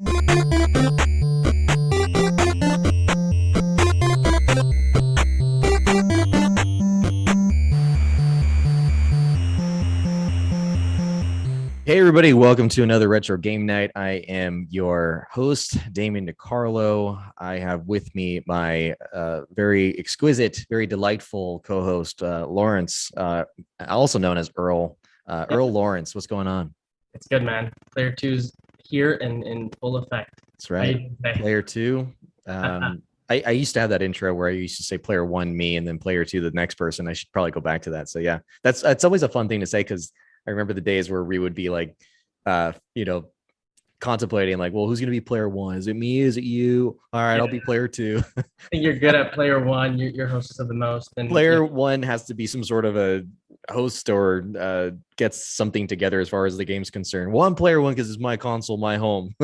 Hey everybody, welcome to another Retro Game Night. I am your host, Damien DiCarlo. I have with me my very exquisite, very delightful co-host, Lawrence, also known as Earl. Earl Lawrence, what's going on? It's good, man. Player two's here and in full effect. That's right. Player two. I used to have that intro where I used to say player one, me, and then player two, the next person. I should probably go back to that. So yeah, that's always a fun thing to say because I remember the days where we would be like, contemplating like, well, who's going to be player one? Is it me? Is it you? All right, I'll be player two. I think you're good at player one. You're hostess of the most. And player one has to be some sort of a host or gets something together as far as the game's concerned. Well, I'm player one because it's my console, my home.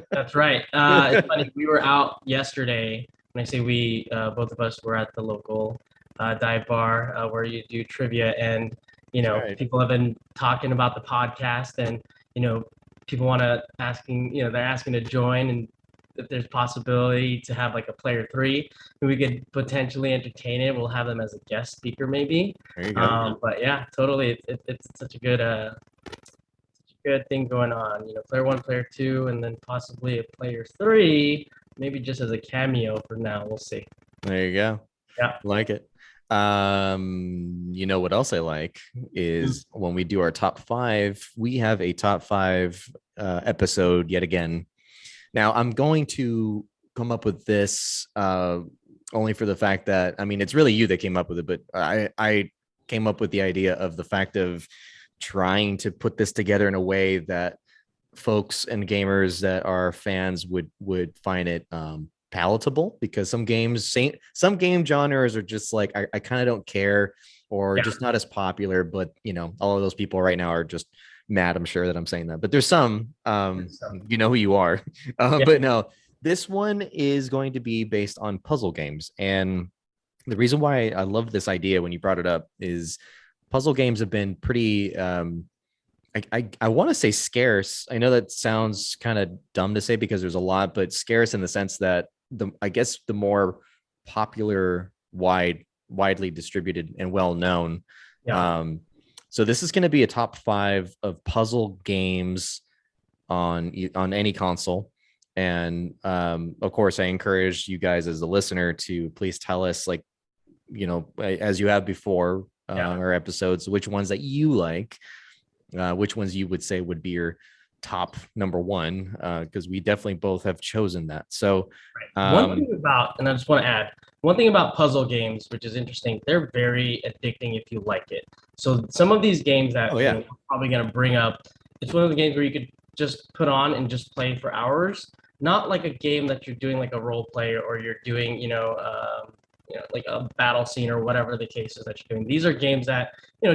That's right. It's funny. We were out yesterday. When I say we, both of us were at the local dive bar where you do trivia, and people have been talking about the podcast, and people want to they're asking to join, and if there's possibility to have like a player three, we could potentially entertain it. We'll have them as a guest speaker maybe. There you go. But yeah, totally, it's such a good thing going on. Player one, player two, and then possibly a player three, maybe just as a cameo for now. We'll see. There you go. Yeah, like it. What else I like is when we do our top five, we have a top five episode yet again. Now I'm going to come up with this only for the fact that, I mean, it's really you that came up with it, but I came up with the idea of the fact of trying to put this together in a way that folks and gamers that are fans would find it palatable, because some game genres are just like, I kind of don't care, or just not as popular, but all of those people right now are just mad, I'm sure, that I'm saying that, but there's some you know who you are. But no, this one is going to be based on puzzle games, and the reason why I love this idea when you brought it up is puzzle games have been pretty I want to say scarce. I know that sounds kind of dumb to say because there's a lot, but scarce in the sense that the more popular, widely distributed and well known. So this is going to be a top five of puzzle games on any console. And of course, I encourage you guys as a listener to please tell us, like, as you have before on our episodes, which ones that you like, which ones you would say would be your top number one, because we definitely both have chosen that. So one thing about, and I just want to add one thing about puzzle games, which is interesting, they're very addicting if you like it. So some of these games that I'm probably going to bring up, it's one of the games where you could just put on and just play for hours, not like a game that you're doing like a role play, or you're doing like a battle scene or whatever the case is that you're doing. These are games that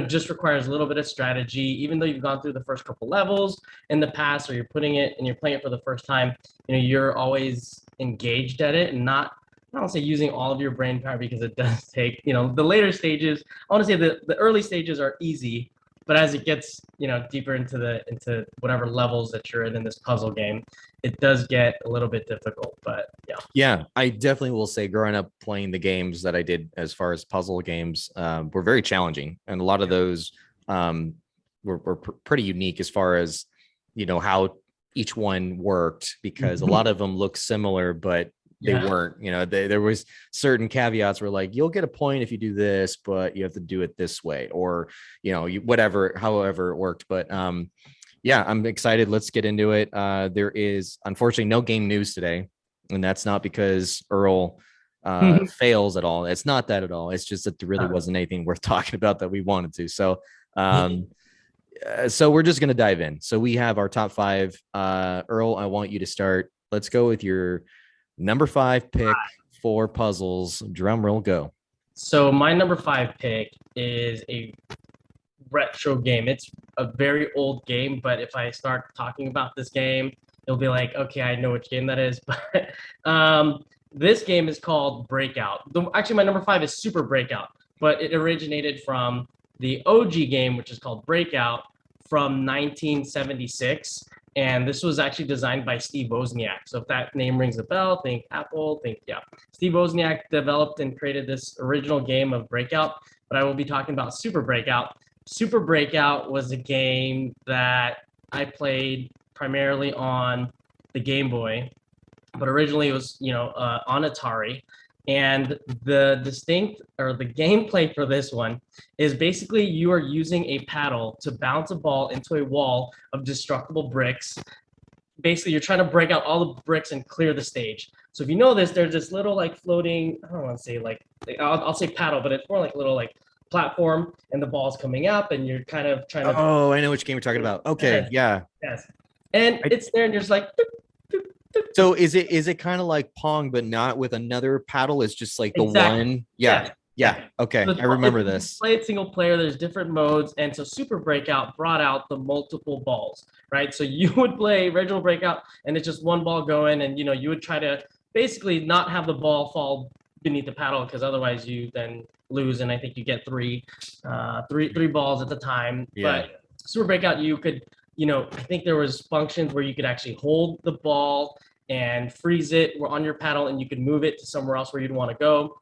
just requires a little bit of strategy, even though you've gone through the first couple levels in the past, or you're putting it and you're playing it for the first time. You're always engaged at it, and not, I don't say using all of your brain power, because it does take, the later stages. I want to say the early stages are easy, but as it gets deeper into whatever levels that you're in this puzzle game, it does get a little bit difficult. But yeah, I definitely will say, growing up playing the games that I did as far as puzzle games were very challenging, and a lot of those were pretty unique as far as how each one worked, because a lot of them look similar, but they weren't. There was certain caveats where, like, you'll get a point if you do this, but you have to do it this way, or however it worked. But I'm excited. Let's get into it. There is unfortunately no game news today, and that's not because Earl fails at all. It's not that at all. It's just that there really wasn't anything worth talking about that we wanted to. So so we're just going to dive in. So we have our top five. Earl, I want you to start. Let's go with your number five pick for puzzles. Drum roll, go. So my number five pick is a retro game. It's a very old game, but if I start talking about this game, you'll be like, okay, I know which game that is. But this game is called Breakout. Actually, my number five is Super Breakout, but it originated from the OG game, which is called Breakout, from 1976. And this was actually designed by Steve Wozniak. So if that name rings a bell, think Apple, yeah. Steve Wozniak developed and created this original game of Breakout, but I will be talking about Super Breakout. Super Breakout was a game that I played primarily on the Game Boy, but originally it was, on Atari. And the gameplay for this one is basically you are using a paddle to bounce a ball into a wall of destructible bricks. Basically, you're trying to break out all the bricks and clear the stage. So if you know this, there's this little like floating, I don't want to say like, I'll say paddle, but it's more like a little like platform, and the ball's coming up and you're kind of trying to. Oh, I know which game you're talking about. Okay, yeah. Yes. And it's there and you're just like. So is it kind of like Pong, but not with another paddle? It's just like the one. Yeah. Yeah. Okay. So I remember this. Play it single player. There's different modes. And so Super Breakout brought out the multiple balls, right? So you would play original Breakout and it's just one ball going, and you would try to basically not have the ball fall beneath the paddle, because otherwise you then lose. And I think you get three balls at the time. Yeah. But Super Breakout, you could, I think there was functions where you could actually hold the ball and freeze it on your paddle, and you could move it to somewhere else where you'd want to go.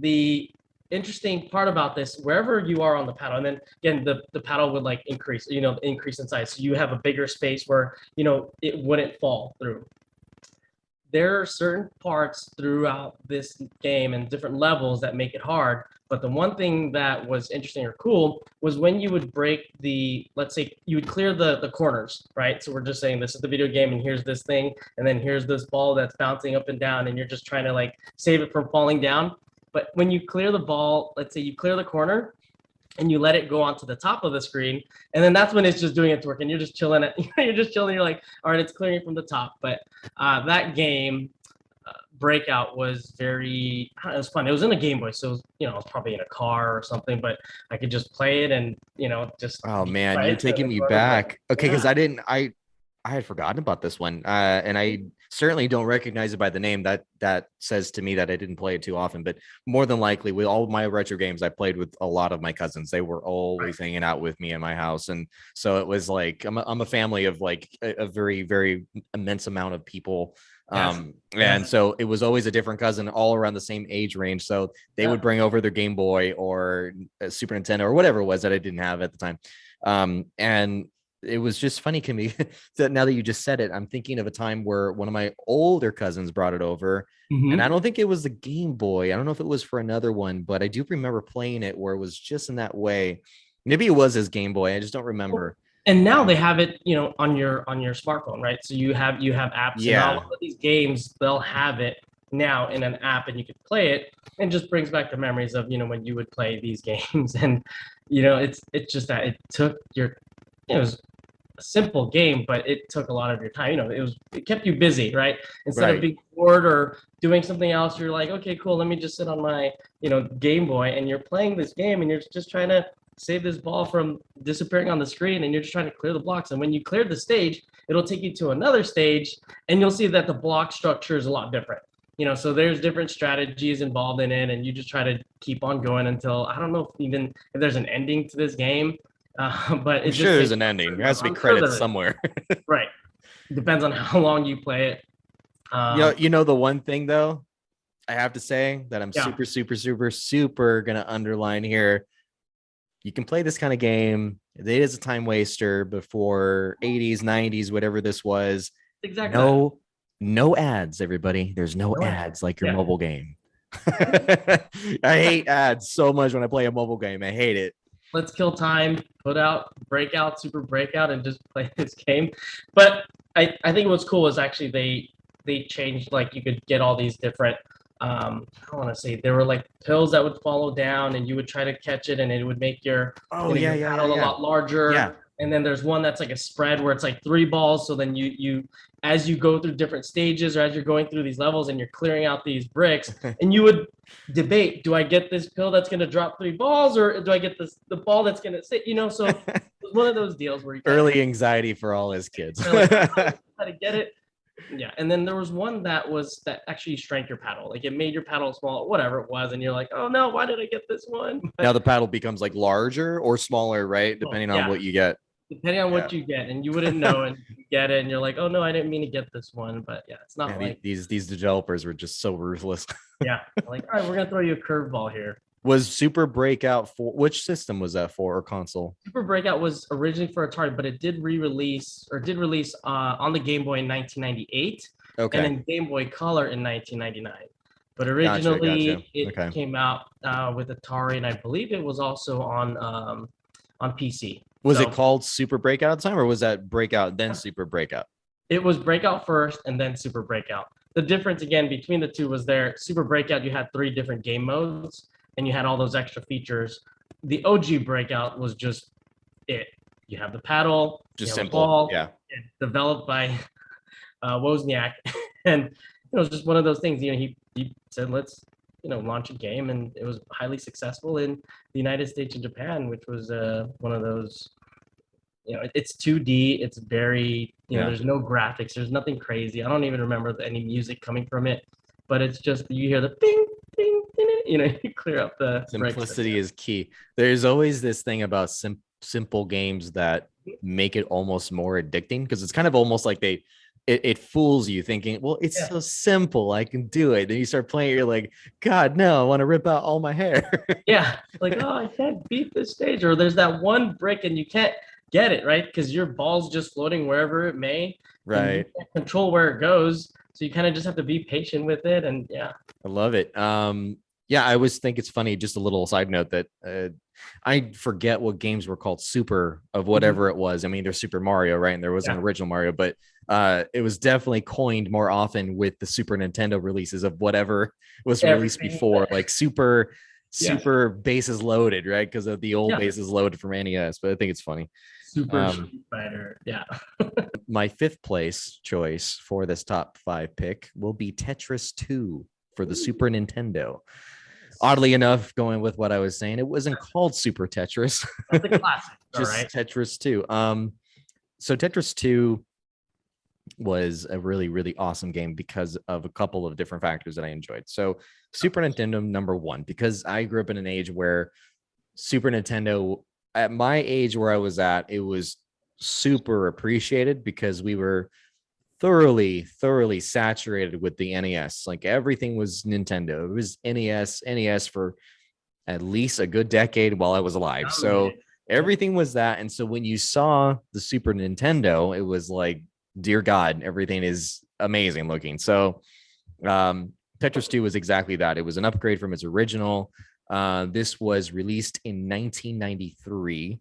The interesting part about this, wherever you are on the paddle, and then again, the paddle would like increase in size. So you have a bigger space where, it wouldn't fall through. There are certain parts throughout this game and different levels that make it hard. But the one thing that was interesting or cool was when you would break let's say you would clear the corners, right? So we're just saying this is the video game and here's this thing, and then here's this ball that's bouncing up and down, and you're just trying to like save it from falling down. But when you clear the ball, let's say you clear the corner and you let it go onto the top of the screen, and then that's when it's just doing its work and you're just chilling it. You're just chilling. You're like, all right, it's clearing from the top. But that game, Breakout, was it was fun. It was in a Game Boy, so it was probably in a car or something, but I could just play it and just. Oh man, you're taking me back. Okay, because I had forgotten about this one, and I certainly don't recognize it by the name. That says to me that I didn't play it too often. But more than likely, with all of my retro games, I played with a lot of my cousins. They were always hanging out with me in my house, and so it was like I'm a family of like a very, very immense amount of people. And so it was always a different cousin all around the same age range. So they would bring over their Game Boy or a Super Nintendo or whatever it was that I didn't have at the time. And it was just funny to me that now that you just said it, I'm thinking of a time where one of my older cousins brought it over, and I don't think it was the Game Boy. I don't know if it was for another one, but I do remember playing it where it was just in that way. Maybe it was his Game Boy. I just don't remember. And now they have it, on your smartphone, right? So you have apps. Yeah. And all of these games, they'll have it now in an app, and you could play it. And just brings back the memories of when you would play these games. And it's just that it took it was a simple game, but it took a lot of your time. It kept you busy, right? Instead of being bored or doing something else, you're like, okay, cool, let me just sit on my Game Boy, and you're playing this game, and you're just trying to save this ball from disappearing on the screen, and you're just trying to clear the blocks. And when you clear the stage, it'll take you to another stage, and you'll see that the block structure is a lot different. So there's different strategies involved in it, and you just try to keep on going until, I don't know if there's an ending to this game, but I'm sure there's an ending. There has to be credits somewhere. Right. Depends on how long you play it. The one thing though, I have to say that I'm super, super, super, super gonna underline here. You can play this kind of game. It is a time waster before 80s, 90s, whatever this was. Exactly. No ads, everybody. There's no ads like your mobile game. I hate ads so much when I play a mobile game. I hate it. Let's kill time, put out Breakout, Super Breakout, and just play this game. But I think what's cool is actually they changed, like you could get all these different I don't want to say, there were like pills that would follow down, and you would try to catch it, and it would make your paddle a lot larger. Yeah. And then there's one that's like a spread where it's like 3 balls. So then you as you go through different stages, or as you're going through these levels and you're clearing out these bricks, and you would debate, do I get this pill that's going to drop 3 balls, or do I get the ball that's going to sit? So it was one of those deals where you early anxiety for all his kids. Like, how to get it. Yeah, and then there was one that actually shrank your paddle. Like it made your paddle smaller, whatever it was, and you're like, oh no, why did I get this one? Now the paddle becomes like larger or smaller, right? Depending on what you get. depending on what you get, and you wouldn't know, and you get it, and you're like, oh no, I didn't mean to get this one, but yeah, it's not Man, like these developers were just so ruthless. yeah, like all right, we're gonna throw you a curveball here. Was Super Breakout for which system was that for, or console? Super Breakout was originally for Atari, but it did re-release or did release on the Game Boy in 1998, and Okay. then Game Boy Color in 1999. But Gotcha. originally, it Okay. came out with Atari, and I believe it was also on PC. Was it So called Super Breakout at the time, or was that Breakout then Super Breakout? it was Breakout first, and then Super Breakout. The difference again between the two was there Super Breakout, you had 3 different game modes, and you had all those extra features. The OG Breakout was just it. You have the paddle, Just you have a simple. ball, Yeah. developed by Wozniak, and it was just one of those things. He said, let's launch a game, and it was highly successful in the United States and Japan, which was one of those. It's 2D. It's very There's no graphics. There's nothing crazy. I don't even remember any music coming from it, but it's just you hear the ping, ping, ding, you clear up the simplicity is key. There's always this thing about simple games that make it almost more addicting, because it's kind of almost like it fools you thinking, well, it's so simple, I can do it. Then you start playing, you're like, God, no, I want to rip out all my hair. Yeah, like, oh, I can't beat this stage, or there's that one brick and you can't get it right because your ball's just floating wherever it may, and you Right. can't control where it goes. So you kind of just have to be patient with it, and yeah. I love it. Yeah, I always think it's funny. Just a little side note that I forget what games were called Super of whatever it was. I mean, there's Super Mario, right? And there was an original Mario, but it was definitely coined more often with the Super Nintendo releases of whatever was released before, like super bases loaded, right? Because of the old bases loaded from NES. But I think it's funny. Super Street Fighter, yeah. My 5th place choice for this top 5 pick will be Tetris 2 for the Super Nintendo. Oddly enough, going with what I was saying, it wasn't called Super Tetris. That's a classic. Just right. Tetris 2. So Tetris 2 was a really, really awesome game because of a couple of different factors that I enjoyed. So Super Nintendo, number one, because I grew up in an age where Super Nintendo, at my age where I was at, it was super appreciated because we were thoroughly saturated with the NES. Like everything was Nintendo. It was NES for at least a good decade while I was alive. So everything was that. And so when you saw the Super Nintendo, it was like, dear God, everything is amazing looking. So Tetris 2 was exactly that. It was an upgrade from its original. This was released in 1993.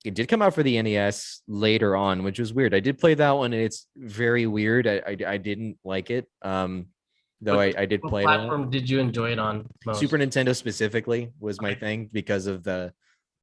It did come out for the NES later on, which was weird. I did play that one, and it's very weird. I didn't like it. Though I did play it. What platform did you enjoy it on most? Super Nintendo specifically was my thing because of the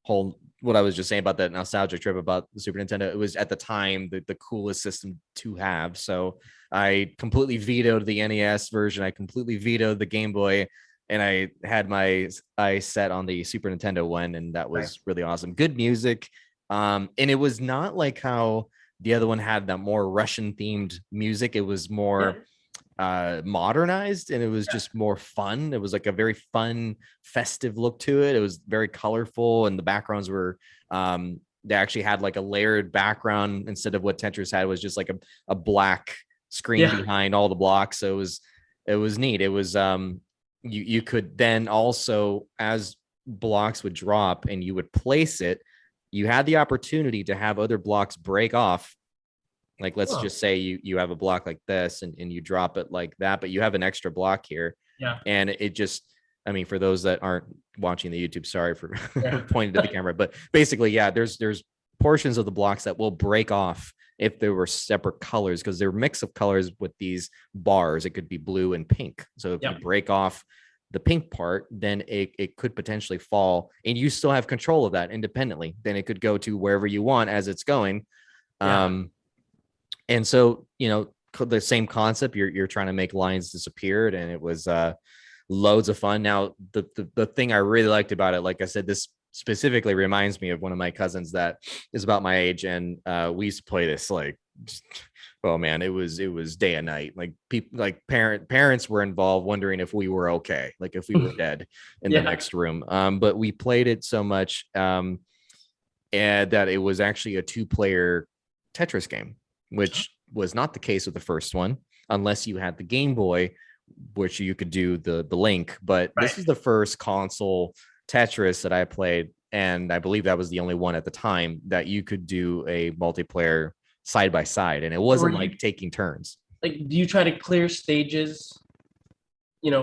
whole, what I was just saying about that nostalgia trip about the Super Nintendo. It was at the time the coolest system to have. So I completely vetoed the NES version. I completely vetoed the Game Boy, and I had my eyes set on the Super Nintendo one, and that was really awesome. Good music. And it was not like how the other one had that more Russian themed music. It was more modernized, and it was just more fun. It was like a very fun, festive look to it. It was very colorful, and the backgrounds were they actually had like a layered background instead of what Tetris had, was just like a black screen behind all the blocks. So it was neat. It was you could then also, as blocks would drop and you would place it, you had the opportunity to have other blocks break off. Like, let's just say you have a block like this and you drop it like that, but you have an extra block here. Yeah. And it just, I mean, for those that aren't watching the YouTube, sorry for pointing to the camera, but basically, yeah, there's portions of the blocks that will break off if there were separate colors, because they're a mix of colors with these bars. It could be blue and pink. So if you break off the pink part, then it could potentially fall, and you still have control of that independently. Then it could go to wherever you want as it's going. And so, the same concept, you're trying to make lines disappear, and it was loads of fun. Now, the thing I really liked about it, like I said, this specifically reminds me of one of my cousins that is about my age, and we used to play this like, oh man, it was day and night. Like people, like parents were involved, wondering if we were okay, like if we were dead in the next room. But we played it so much. and that it was actually a 2-player Tetris game, which was not the case with the first one, unless you had the Game Boy, which you could do the link. But Right. this is the first console Tetris that I played, and I believe that was the only one at the time that you could do a multiplayer side by side, and it wasn't like taking turns. Like, do you try to clear stages,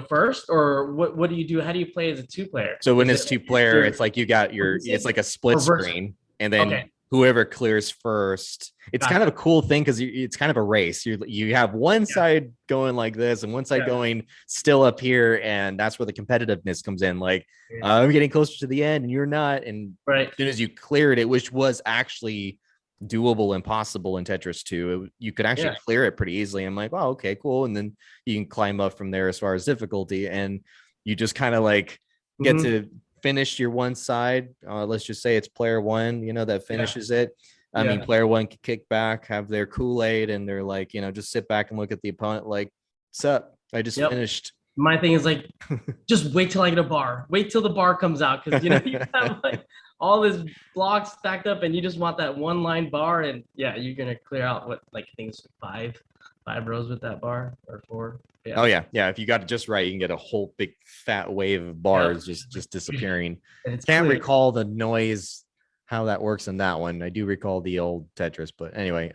first, or what do you do? How do you play as a 2-player? So when it's 2-player, it's like you got it's like a split screen, and then whoever clears first. It's kind of a cool thing because it's kind of a race. You have one side going like this and one side going still up here, and that's where the competitiveness comes in. Like I'm getting closer to the end, and you're not. And as soon as you cleared it, which was actually doable and possible in Tetris 2, you could actually clear it pretty easily. I'm like, oh, okay, cool. And then you can climb up from there as far as difficulty, and you just kind of like get to finish your one side. Let's just say it's player one, that finishes it. I mean, player one can kick back, have their Kool-Aid, and they're like, just sit back and look at the opponent like, what's up? I just finished. My thing is like, just wait till I get a bar. Wait till the bar comes out, because you have like all this blocks stacked up, and you just want that one line bar, and you're gonna clear out I think it's five rows with that bar, or 4. Yeah. Oh yeah. If you got it just right, you can get a whole big fat wave of bars just disappearing. Can't recall the noise, how that works in that one. I do recall the old Tetris, but anyway,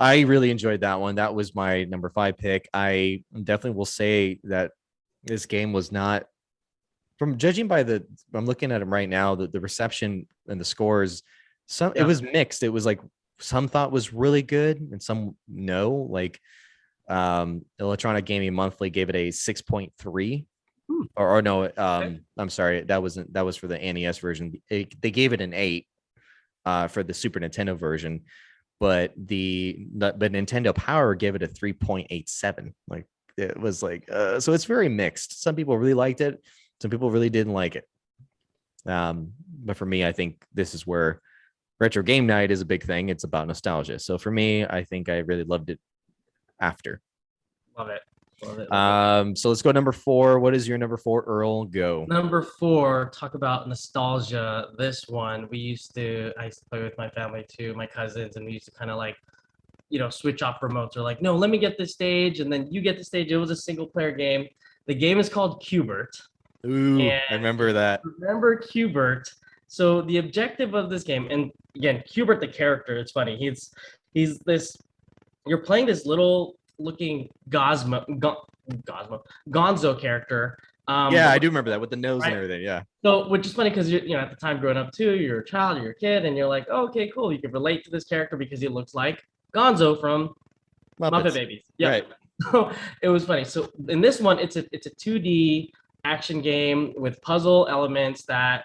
I really enjoyed that one. That was my number 5 pick. I definitely will say that this game was not, from judging by I'm looking at them right now, the reception and the scores, it was mixed. It was like some thought was really good and some no. Like Electronic Gaming Monthly gave it a 6.3. Or no, I'm sorry, that was for the NES version. They gave it an 8 for the Super Nintendo version, but Nintendo Power gave it a 3.87. Like it was like so it's very mixed. Some people really liked it, some people really didn't like it. But for me, I think this is where retro game night is a big thing. It's about nostalgia. So for me, I think I really loved it after. Love it. So let's go number 4. What is your number 4, Earl? Go. Number 4, talk about nostalgia. This one, I used to play with my family too, my cousins, and we used to kind of like, switch off remotes, or like, no, let me get this stage, and then you get the stage. It was a single player game. The game is called Q*bert. Ooh, I remember that. Remember Q*bert. So the objective of this game, and again, Q*bert, the character, it's funny. He's this, you're playing this little looking Gonzo character. I do remember that with the nose and everything. Yeah. So, which is funny because at the time growing up too, you're a child, you're a kid, and you're like, oh, okay, cool. You can relate to this character because he looks like Gonzo from Muppet Babies. Yeah. Right. So it was funny. So in this one, it's a 2D action game with puzzle elements that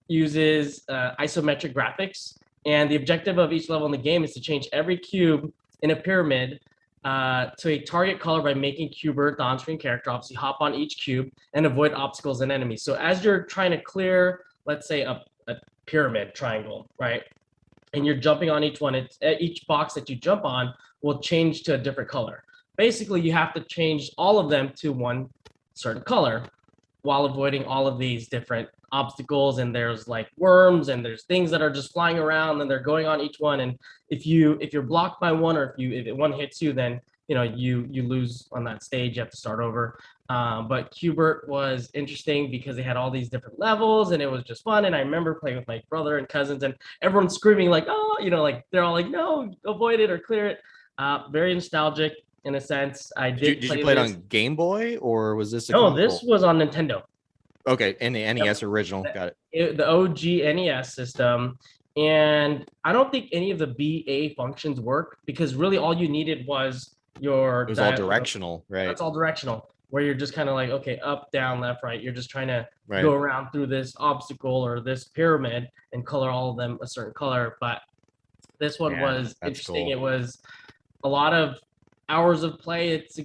uses isometric graphics, and the objective of each level in the game is to change every cube in a pyramid to a target color by making Q*bert the on-screen character obviously hop on each cube and avoid obstacles and enemies. So as you're trying to clear, let's say a pyramid triangle, right, and you're jumping on each one, each box that you jump on will change to a different color. Basically, you have to change all of them to one certain color while avoiding all of these different obstacles, and there's like worms, and there's things that are just flying around, and they're going on each one. And if you're blocked by one, or if one hits you, then you lose on that stage. You have to start over. But Q*bert was interesting because they had all these different levels, and it was just fun. And I remember playing with my brother and cousins, and everyone screaming like, oh, like they're all like, no, avoid it or clear it. Very nostalgic in a sense. Did you play it on Game Boy, or was this no, this was on Nintendo. Okay, and the NES original. Got it. The OG NES system. And I don't think any of the BA functions work, because really all you needed was your... It was all directional, right? That's all directional, where you're just kind of like, okay, up, down, left, right. You're just trying to go around through this obstacle or this pyramid and color all of them a certain color. But this one was interesting. Cool. It was a lot of hours of play. It's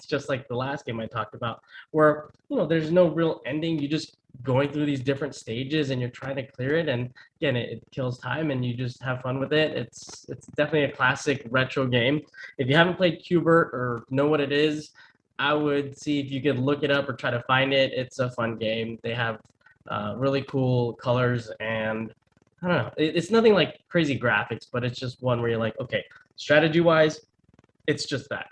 just like the last game I talked about, where there's no real ending. You just going through these different stages and you're trying to clear it, and again it kills time and you just have fun with it. It's definitely a classic retro game. If you haven't played Q*bert or know what it is, I would see if you could look it up or try to find it. It's a fun game. They have Really cool colors, and I don't know. It's nothing like crazy graphics, but it's just one where you're like, okay, strategy wise, it's just that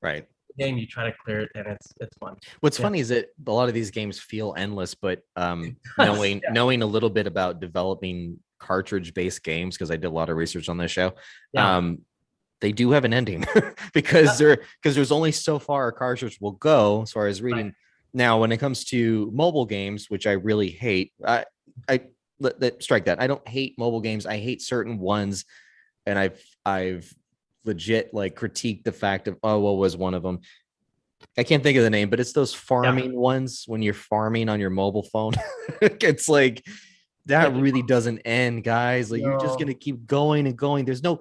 Right. game. You try to clear it, and it's fun. What's Yeah. funny is that a lot of these games feel endless, but knowing Yeah. knowing a little bit about developing cartridge-based games, because I did a lot of research on this show, Yeah. they do have an ending because there's only so far a cartridge will go as far as reading. Right. Now, when it comes to mobile games, which I really hate, I strike that. I don't hate mobile games. I hate certain ones, and I've legit like critiqued the fact of, oh, what was one of them? I can't think of the name, but it's those Yeah. farming ones when you're farming on your mobile phone. It's like that Like, really doesn't end, guys. Like you're just gonna keep going and going. There's no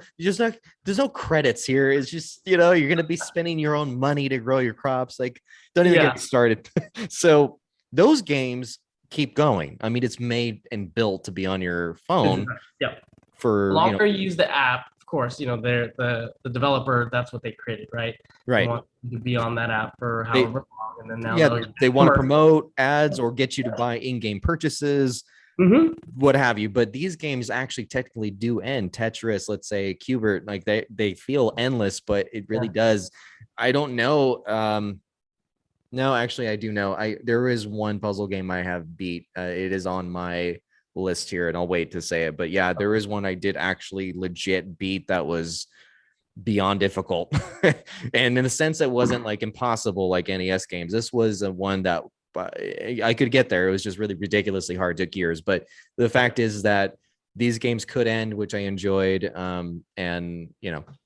credits here. It's just, you're gonna be spending your own money to grow your crops. Like, don't even get yeah. me started. So those games keep going. I mean, it's made and built to be on your phone Yeah. The for, longer you use the app, of course, they're the developer. That's what they created, right? They right. want you to be on that app for They however long, and then now yeah, they'll they want to commercial. promote ads or get you to buy in-game purchases, Mm-hmm. what have you. But these games actually technically do end. Tetris, let's say, Cubert, like they feel endless, but it really Yeah. does. I don't know. No, actually, I do know. There is one puzzle game I have beat. It is on my list here, and I'll wait to say it. But yeah, there is one I did actually legit beat that was beyond difficult. And in a sense, it wasn't like impossible like NES games. This was a one that I could get there. It was just really ridiculously hard, took years. But the fact is that these games could end, which I enjoyed. And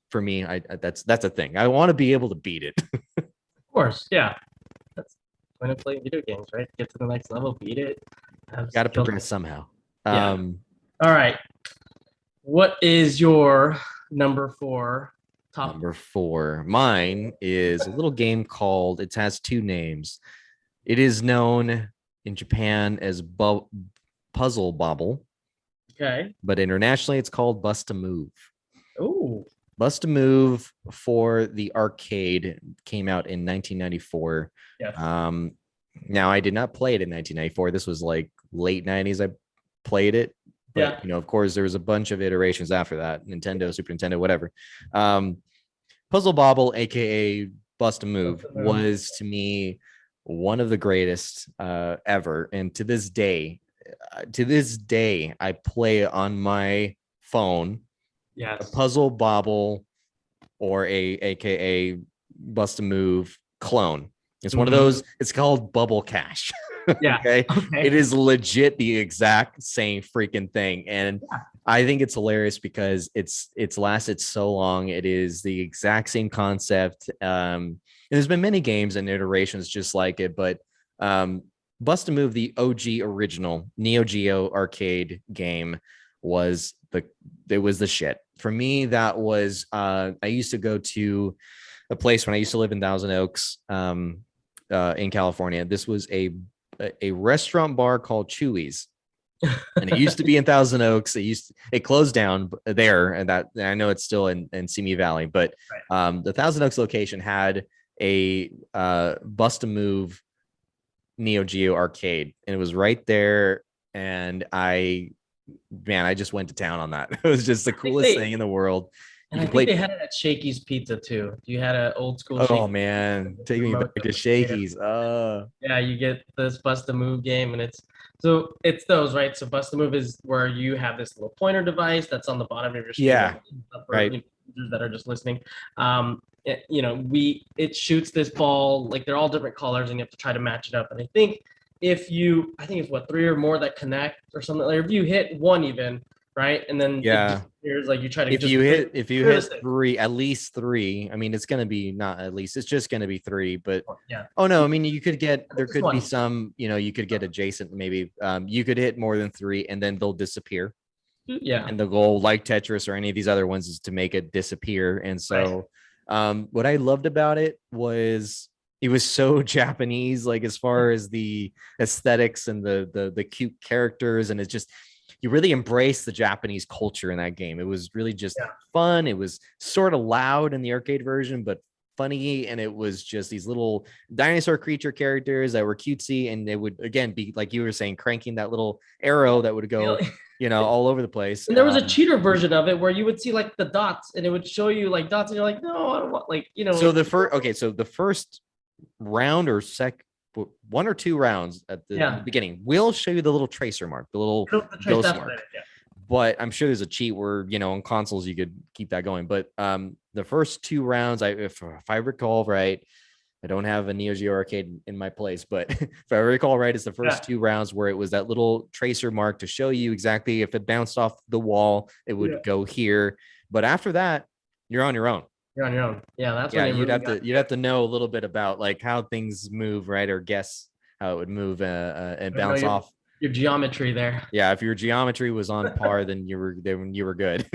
for me, that's a thing. I want to be able to beat it. Of course, yeah. That's the point of playing video games, right? Get to the next level, beat it. Got to progress somehow. Yeah. All right. What is your number 4 top? Number 4. Mine is a little game called, it has two names. It is known in Japan as Puzzle Bobble. Okay. But internationally, it's called Bust a Move. Oh. Bust a Move for the arcade came out in 1994. Yes. Now, I did not play it in 1994. This was like late 90s. I played it. But, of course, there was a bunch of iterations after that. Nintendo, Super Nintendo, whatever. Puzzle Bobble, a.k.a. Bust a Move, was to me one of the greatest ever. And to this day, I play on my phone. Yes. A Puzzle Bobble or aka Bust a Move clone. It's one of those. It's called Bubble Cash. Yeah. Okay? It is legit the exact same freaking thing, and I think it's hilarious because it's lasted so long. It is the exact same concept. And there's been many games and iterations just like it, but Bust a Move, the OG original Neo Geo arcade game, was the shit. For me, that was I used to go to a place when I used to live in Thousand Oaks, in California. This was a restaurant bar called Chewy's. And it used to be in Thousand Oaks. It closed down there, and that I know it's still in Simi Valley, but the Thousand Oaks location had a Bust a Move Neo Geo arcade, and it was right there. And I just went to town on that. It was just the coolest thing in the world. And I think they had it at Shakey's Pizza too. You had an old school. Oh man, take me back to Shakey's. Yeah, you get this Bust a Move game, and it's those, right? So Bust a Move is where you have this little pointer device that's on the bottom of your screen. Yeah, for, right. Users that are just listening. It shoots this ball, like they're all different colors, and you have to try to match it up. And I think it's what, 3 or more that connect or something. Like if you hit one even, right, and then here's like you try to if you hit 3, at least 3. I mean, it's gonna be not at least, it's just gonna be 3. But oh no, I mean, you could get, there could be some, you could get adjacent, maybe you could hit more than 3 and then they'll disappear. Yeah. And the goal, like Tetris or any of these other ones, is to make it disappear. And so what I loved about it was it was so Japanese, like as far as the aesthetics and the cute characters, and it's just, you really embrace the Japanese culture in that game. It was really just fun. It was sort of loud in the arcade version, but funny, and it was just these little dinosaur creature characters that were cutesy, and they would again be like you were saying, cranking that little arrow that would go, all over the place. And there was a cheater version of it where you would see like the dots, and it would show you like dots, and you're like, no, I don't want So the first round or one or two rounds at the beginning will show you the little tracer mark, the little ghost mark. But I'm sure there's a cheat where, on consoles you could keep that going. But the first two rounds, if I recall right, I don't have a Neo Geo arcade in my place, but if I recall right, it's the first two rounds where it was that little tracer mark to show you exactly if it bounced off the wall, it would go here. But after that, you're on your own. You're on your own. Yeah, that's when you'd have to know a little bit about like how things move, right? Or guess how it would move and bounce off. Your geometry there. Yeah, if your geometry was on par, then you were good.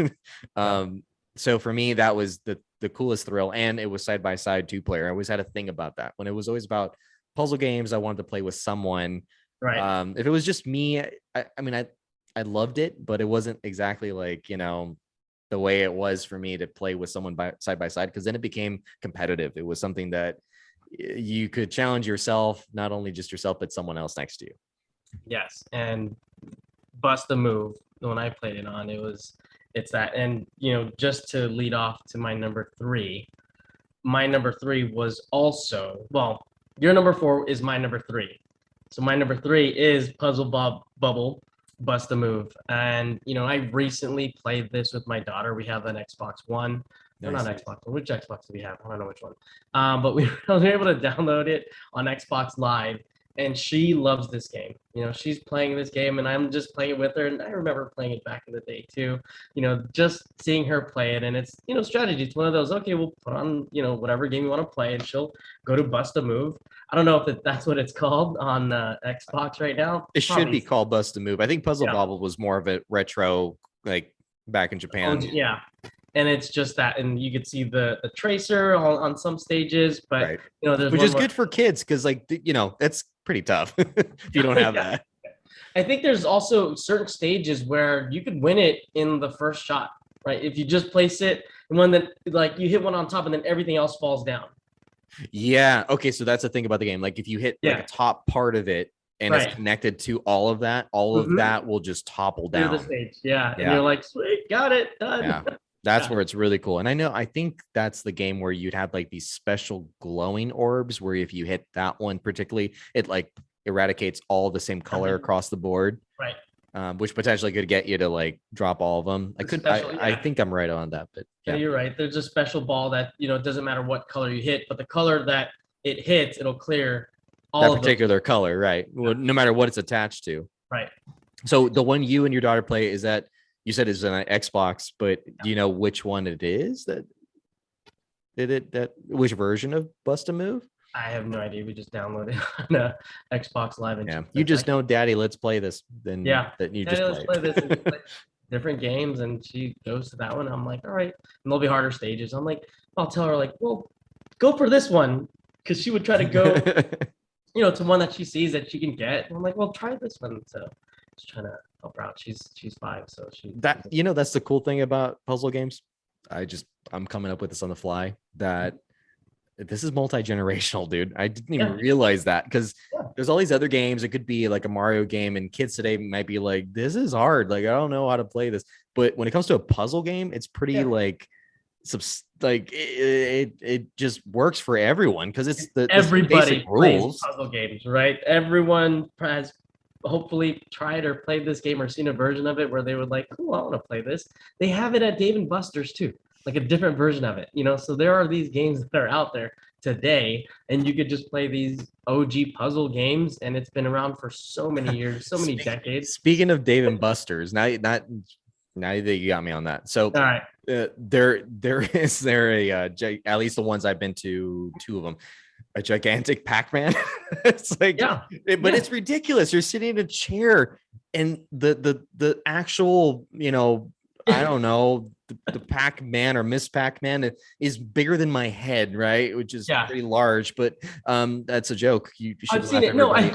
So for me, that was the coolest thrill, and it was side by side 2-player. I always had a thing about that. When it was always about puzzle games, I wanted to play with someone. Right. If it was just me, I loved it, but it wasn't exactly like the way it was for me to play with someone side by side, because then it became competitive. It was something that you could challenge yourself, not only just yourself, but someone else next to you. Yes, and Bust a Move, the one I played it on, it's that. And just to lead off to my number 3, my number 3 was also, well, your number 4 is my number 3. So my number 3 is Puzzle Bubble Bust a Move. And I recently played this with my daughter. We have an Xbox One. Nice. Not Xbox One. Which Xbox do we have? I don't know which one. But we were able to download it on Xbox Live. And she loves this game. She's playing this game, and I'm just playing it with her. And I remember playing it back in the day too. Just seeing her play it, and it's strategy. It's one of those. Okay, we'll put on whatever game you want to play, and she'll go to Bust a Move. I don't know if that's what it's called on Xbox right now. It should be called Bust a Move. I think Puzzle Bobble was more of a retro, like back in Japan. Yeah. And it's just that, and you could see the tracer on some stages, but there's which is good for kids because that's pretty tough if you don't have that. I think there's also certain stages where you could win it in the first shot, right? If you just place it and when you hit one on top and then everything else falls down. Yeah. Okay. So that's the thing about the game. Like if you hit like a top part of it and it's connected to all of that, of that will just topple down. The stage. Yeah. And you're like, sweet, got it, done. Yeah. That's where it's really cool. And I think that's the game where you'd have like these special glowing orbs where if you hit that one particularly, it like eradicates all the same color across the board. Right. Which potentially could get you to like drop all of them. I think I'm right on that, but yeah, you're right. There's a special ball that, it doesn't matter what color you hit, but the color that it hits, it'll clear all that particular color. Right. Well, no matter what it's attached to. Right. So the one you and your daughter play, is that, you said it's an Xbox, but do you know which one it is which version of Bust a Move? I have no idea. We just downloaded it on Xbox Live. And you just know, Daddy, let's play this. Then that you Daddy, just play this. And play different games, and she goes to that one. I'm like, all right, and there'll be harder stages. I'm like, I'll tell her like, well, go for this one, because she would try to go, to one that she sees that she can get. And I'm like, well, try this one. So just trying to help her out. She's 5, so that's the cool thing about puzzle games. I'm coming up with this on the fly, that this is multi-generational, dude. I didn't even realize that, because there's all these other games. It could be like a Mario game, and kids today might be like, this is hard, like I don't know how to play this. But when it comes to a puzzle game, it's pretty like it just works for everyone, because it's everybody plays puzzle games, right? Everyone has hopefully tried or played this game or seen a version of it where they would like, cool, I want to play this. They have it at Dave & Buster's too, like a different version of it, so there are these games that are out there today, and you could just play these OG puzzle games, and it's been around for so many years, so many decades. Speaking of Dave & Buster's, now that you got me on that, so all right, there is at least the ones I've been to, 2 of them, a gigantic Pac-Man. It's like, but it's ridiculous. You're sitting in a chair, and the actual, I don't know, the Pac-Man or Miss Pac-Man is bigger than my head, right? Which is pretty large, but that's a joke. You should I've seen it. No, I've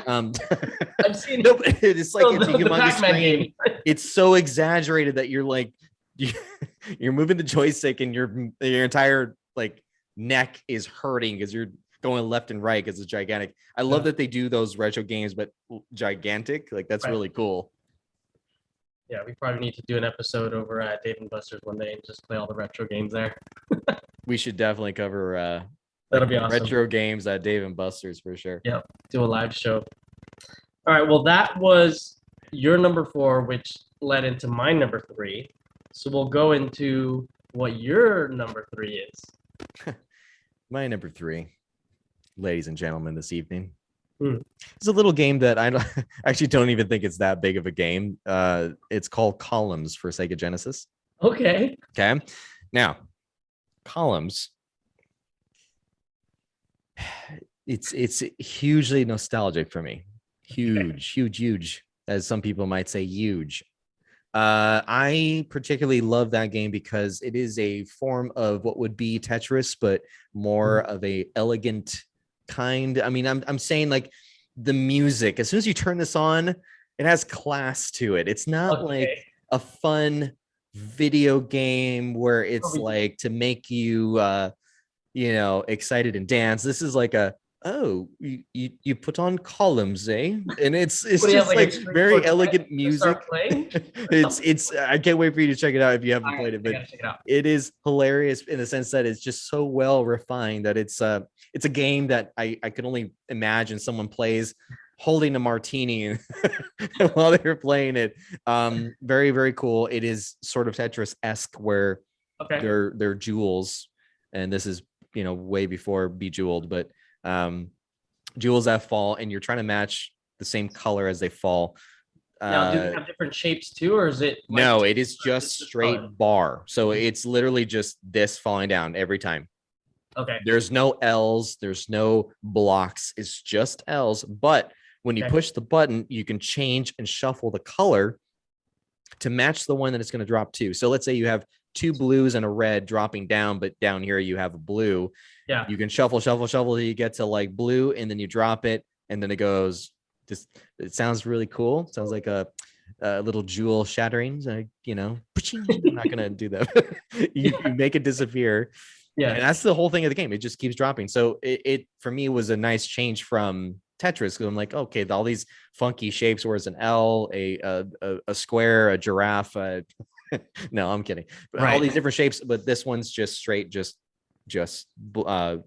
seen it. No, it's like it's a humongous screen. It's so exaggerated that you're like, you're moving the joystick, and your entire like neck is hurting because you're going left and right because it's gigantic. I love that they do those retro games, but gigantic. Like that's really cool. Yeah, we probably need to do an episode over at Dave and Buster's one day and just play all the retro games there. We should definitely cover that'll be awesome. Retro games at Dave and Buster's for sure. Yep, do a live show. All right, well, that was your number 4, which led into my number 3. So we'll go into what your number 3 is. My number 3, ladies and gentlemen, this evening. It's a little game that I actually don't even think it's that big of a game. It's called Columns for Sega Genesis. Okay. Now, Columns. It's hugely nostalgic for me. Huge, as some people might say, huge. I particularly love that game because it is a form of what would be Tetris, but more of a elegant kind. I mean, I'm saying like the music, as soon as you turn this on, it has class to it. It's not like a fun video game where it's like to make you excited and dance. This is like you put on columns, eh? And it's just like very elegant music. it's I can't wait for you to check it out if you haven't played it, but it is hilarious in the sense that it's just so well refined that it's a game that I could only imagine someone plays holding a martini while they're playing it. Very, very cool. It is sort of Tetris-esque where they're jewels, and this is way before Bejeweled, but jewels that fall, and you're trying to match the same color as they fall. Now, do they have different shapes too, or is it? No, it is just straight bar. So it's literally just this falling down every time. Okay. There's no L's. There's no blocks. It's just L's. But when you push the button, you can change and shuffle the color to match the one that it's going to drop to. So let's say you have 2 blues and a red dropping down, but down here you have a blue. Yeah. You can shuffle till you get to like blue, and then you drop it, and then it goes. It sounds really cool. It sounds like a little jewel shattering. Like, I'm not gonna do that. you make it disappear. Yeah. And that's the whole thing of the game. It just keeps dropping. So it for me was a nice change from Tetris, because I'm like, okay, all these funky shapes, where it's an L, a square, a giraffe. No, I'm kidding. But all these different shapes, but this one's just straight, just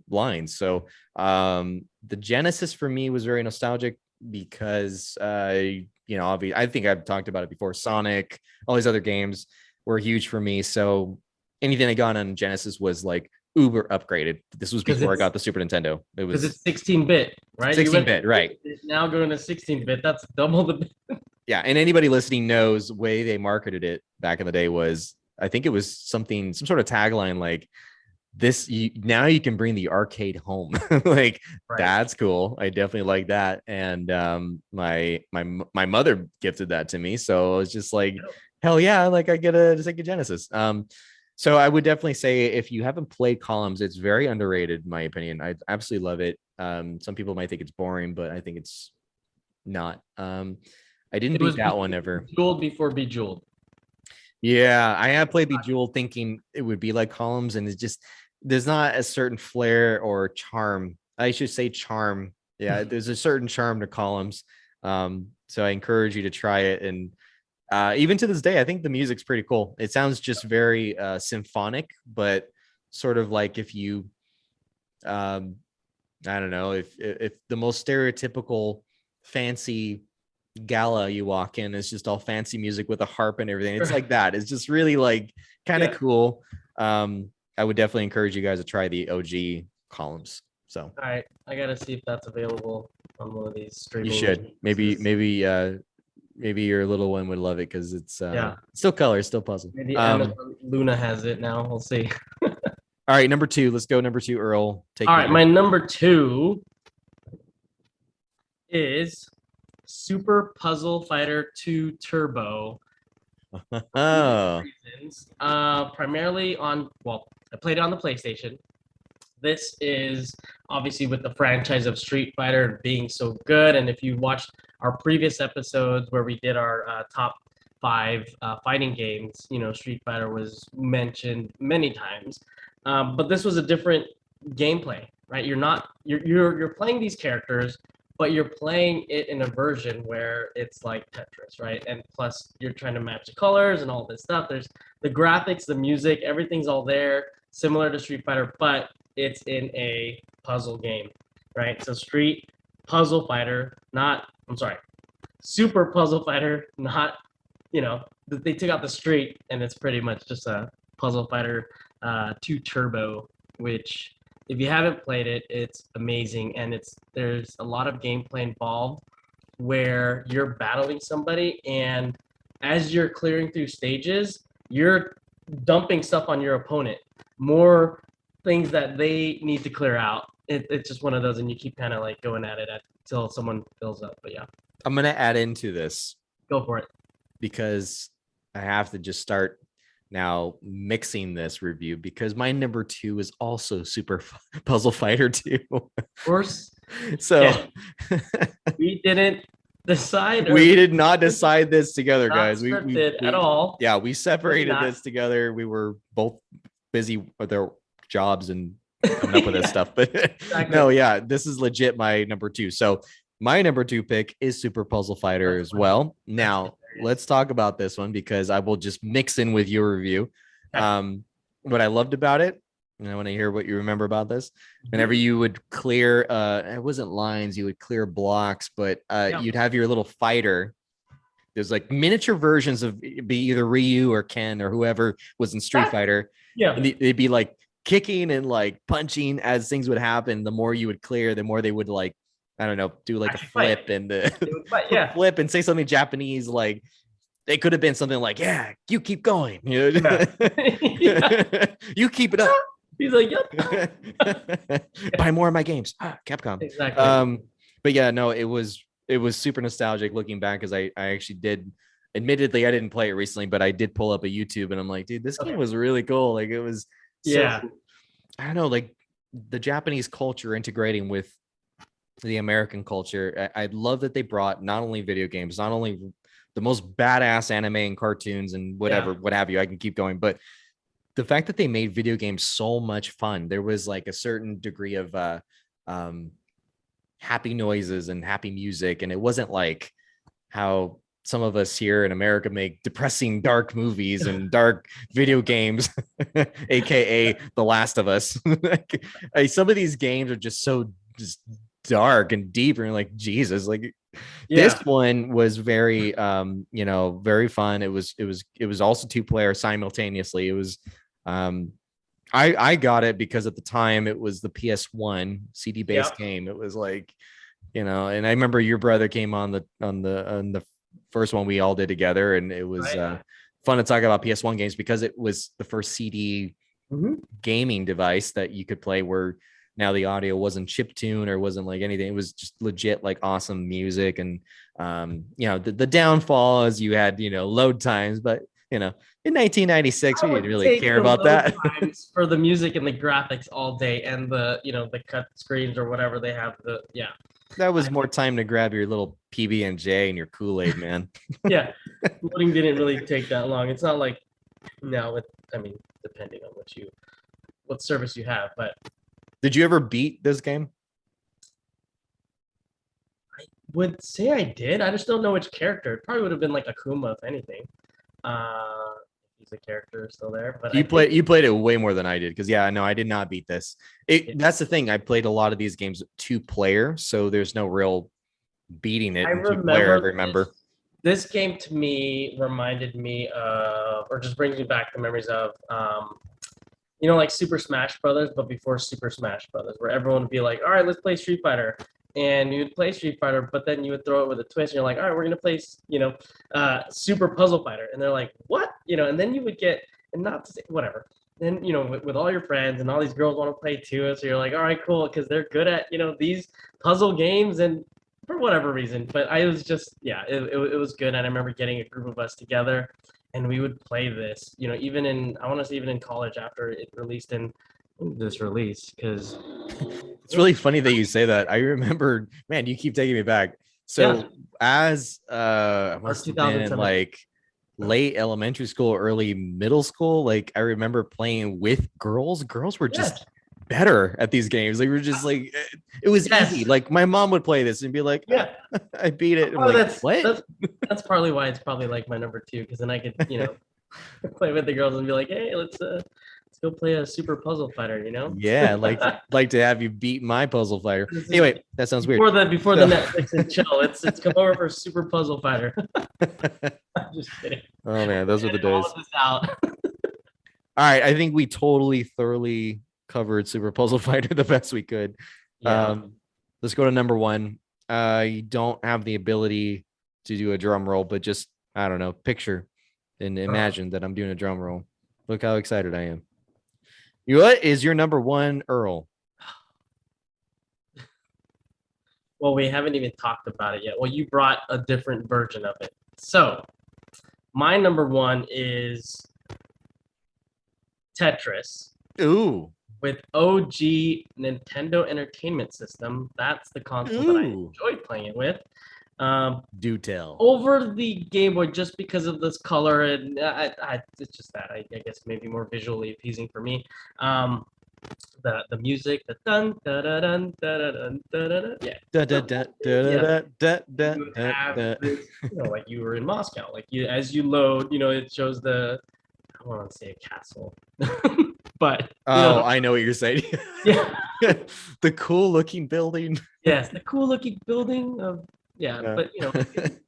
lines. So the Genesis for me was very nostalgic because obviously, I think I've talked about it before. Sonic, all these other games were huge for me. So anything I got on Genesis was like uber upgraded. This was before I got the Super Nintendo. It was because it's 16-bit, right? 16-bit, right? Now going to 16-bit, that's double the. Yeah, and anybody listening knows the way they marketed it back in the day was, I think it was some sort of tagline like this. Now you can bring the arcade home. Like that's cool. I definitely like that. And my mother gifted that to me, so it was just like, hell yeah! Like I get a Sega Genesis. So I would definitely say if you haven't played Columns, it's very underrated, in my opinion. I absolutely love it. Some people might think it's boring, but I think it's not. I didn't beat that one ever. Bejeweled before Bejeweled. Yeah, I have played Bejeweled thinking it would be like Columns, and it's just there's not a certain flair or charm. I should say charm. Yeah, there's a certain charm to Columns. So I encourage you to try it. And even to this day, I think the music's pretty cool. It sounds just very symphonic, but sort of like if you, I don't know, if the most stereotypical fancy gala you walk in is just all fancy music with a harp and everything. It's like that. It's just really like kind of cool. I would definitely encourage you guys to try the OG Columns. So all right, I gotta see if that's available on one of these streaming. You should. Maybe your little one would love it because it's still color, still puzzle. Maybe Luna has it now. We'll see. All right, number 2. Let's go number 2, Earl. All right, my number 2 is Super Puzzle Fighter 2 Turbo. Primarily on, I played it on the PlayStation. This is obviously with the franchise of Street Fighter being so good. And if you watched our previous episodes where we did our top 5 fighting games, Street Fighter was mentioned many times. But this was a different gameplay, right? You're playing these characters, but you're playing it in a version where it's like Tetris, right? And plus you're trying to match the colors and all this stuff. There's the graphics, the music, everything's all there, similar to Street Fighter, but it's in a puzzle game, right? So Street Puzzle Fighter, not, I'm sorry, Super Puzzle Fighter, not, they took out the Street, and it's pretty much just a Puzzle Fighter 2 Turbo, which if you haven't played it, it's amazing, and there's a lot of gameplay involved where you're battling somebody, and as you're clearing through stages, you're dumping stuff on your opponent, more things that they need to clear out. It's just one of those, and you keep kind of like going at it until someone fills up. But yeah, I'm gonna add into this. Go for it. Because I have to just start now mixing this review, because my number 2 is also Super Puzzle Fighter 2. Of course. So yeah. We didn't decide. We did not decide this together, guys. We at all. Yeah, we separated this together. We were both busy with their jobs and coming up with this stuff. But exactly. No, yeah, this is legit my number 2. So my number 2 pick is Super Puzzle Fighter as well. Now, let's talk about this one, because I will just mix in with your review. What I loved about it, and I want to hear what you remember about this. Whenever you would clear, it wasn't lines, you would clear blocks, but you'd have your little fighter. There's like miniature versions of be either Ryu or Ken or whoever was in Street Fighter. Yeah, and they'd be like kicking and like punching as things would happen. The more you would clear, the more they would like, I don't know, do like a flip and flip and say something Japanese, like they could have been something like, "Yeah, you keep going, you keep it up." He's like, "Yep." Buy more of my games, Capcom. Exactly. But yeah, no, it was super nostalgic looking back, because I actually did. Admittedly, I didn't play it recently, but I did pull up a YouTube, and I'm like, dude, this game was really cool. Like it was, I don't know, like the Japanese culture integrating with the American culture. I love that they brought not only video games, not only the most badass anime and cartoons and whatever, what have you, I can keep going, but the fact that they made video games so much fun. There was like a certain degree of happy noises and happy music, and it wasn't like how some of us here in America make depressing, dark movies and dark video games, aka The Last of Us. Like, some of these games are just so dark and deep, and like, Jesus, like this one was very very fun. It was also 2-player simultaneously. It was I got it because at the time it was the PS1 CD based game. It was like, and I remember your brother came on the first one we all did together, and it was fun to talk about PS1 games, because it was the first CD gaming device that you could play where now the audio wasn't chiptune or wasn't like anything. It was just legit like awesome music. And the downfall is you had load times, but in 1996 we didn't really care about that. For the music and the graphics all day, and the the cut screens or whatever they have, that was more time to grab your little PB&J and your Kool-Aid, man. Loading didn't really take that long. It's not like now depending on what service you have. But did you ever beat this game? I would say I did. I just don't know which character. It probably would have been like Akuma, if anything. He's a character still there. But you played it way more than I did, because I did not beat this. That's the thing. I played a lot of these games 2-player, so there's no real beating it in 2-player. I remember. This game to me reminded me of, or just brings me back to memories of, like Super Smash Brothers, but before Super Smash Brothers, where everyone would be like, all right, let's play Street Fighter. And you would play Street Fighter, but then you would throw it with a twist, and you're like, all right, we're going to play, Super Puzzle Fighter. And they're like, what? And then you would get, and not to say, whatever. Then, with all your friends, and all these girls want to play too. So you're like, all right, cool, because they're good at, these puzzle games, and for whatever reason. But I was just, it was good. And I remember getting a group of us together, and we would play this, even in college after it released in this release, because it's really funny that you say that. I remember, man, you keep taking me back. So as I must have been in like late elementary school, early middle school, like I remember playing with girls. Girls were just better at these games. They were just like, it was easy. Like my mom would play this and be like, yeah, I beat it. I'm oh, like, what? that's partly why it's probably like my number two, because then I could play with the girls and be like, hey, let's go play a super puzzle fighter, Yeah, like to have you beat my puzzle fighter. Anyway, that sounds weird. Before the Netflix and chill, it's come over for super puzzle fighter. I'm just kidding. Oh man, those were the days. All of this out. All right, I think we thoroughly covered Super Puzzle Fighter the best we could. Yeah. Let's go to number one. You don't have the ability to do a drum roll, but just I don't know, picture and imagine that I'm doing a drum roll. Look how excited I am. What is your number one, Earl? Well, we haven't even talked about it yet. Well, you brought a different version of it. So my number one is Tetris. Ooh. With OG Nintendo Entertainment System. That's the console that I enjoyed playing it with. Do tell. Over the Game Boy, just because of this color, and it's just that. I guess maybe more visually appeasing for me. The music, the dun da da dun da da dun da da da. Yeah. Da da da da da da da. Like you were in Moscow. Like as you load, it shows the. I want to say a castle. But I know what you're saying. Yeah. The cool looking building. Yes, the cool looking building of but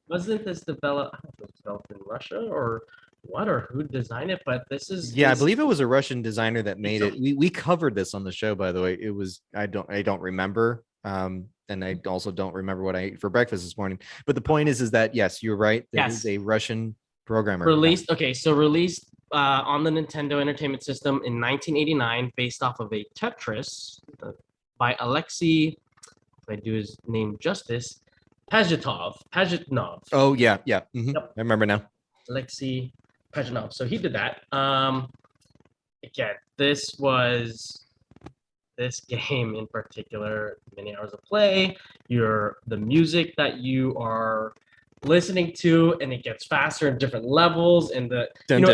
wasn't this developed? I don't know if it was developed in Russia or what, or who designed it, but this is I believe it was a Russian designer that made it. We covered this on the show, by the way. It was I don't remember. And I also don't remember what I ate for breakfast this morning. But the point is that yes, you're right. This is a Russian programmer. Released on the Nintendo Entertainment System in 1989, based off of a Tetris by Alexei, if I do his name justice, Pajitnov. Oh yeah. Mm-hmm. Yep. I remember now. Alexei Pajitnov. So he did that. Again, this game in particular, many hours of play. The music that you are listening to, and it gets faster in different levels, and as you're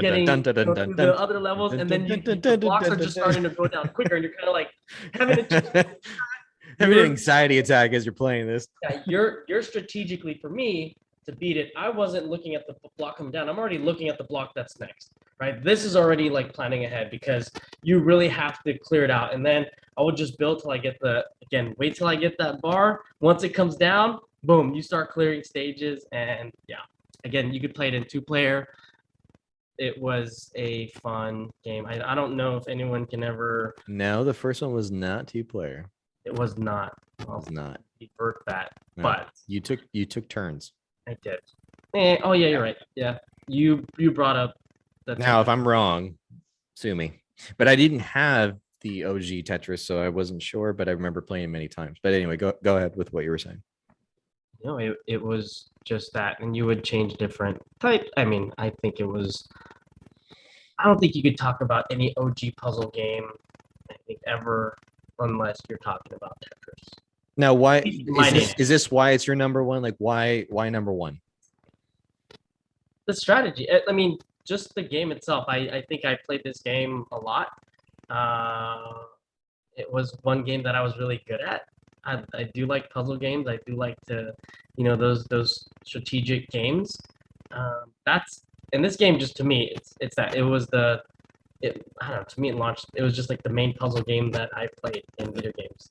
getting through the other levels, and then the blocks are just starting to go down quicker, and you're kind of like having an anxiety attack as you're playing this. Yeah, you're strategically, for me to beat it, I wasn't looking at the block coming down. I'm already looking at the block that's next, right? This is already like planning ahead, because you really have to clear it out, and then I would just build till I get wait till I get that bar. Once it comes down, boom, you start clearing stages, and again, you could play it in 2-player. It was a fun game. I don't know if anyone can ever. No, the first one was not 2-player. It was not. It was not. Revert that. No, but you took turns. I did. Oh yeah, you're right. Yeah, you brought up that. Now, if I'm wrong, sue me. But I didn't have the OG Tetris, so I wasn't sure. But I remember playing many times. But anyway, go ahead with what you were saying. No, it was just that, and you would change different type. I mean, I think it was. I don't think you could talk about any OG puzzle game, I think, ever, unless you're talking about Tetris. Now, why is this why it's your number one? Like, why number one? The strategy. I mean, just the game itself. I think I played this game a lot. It was one game that I was really good at. I do like puzzle games. I do like to, those strategic games. And this game, just to me, it's that it was I don't know. To me, it launched. It was just like the main puzzle game that I played in video games.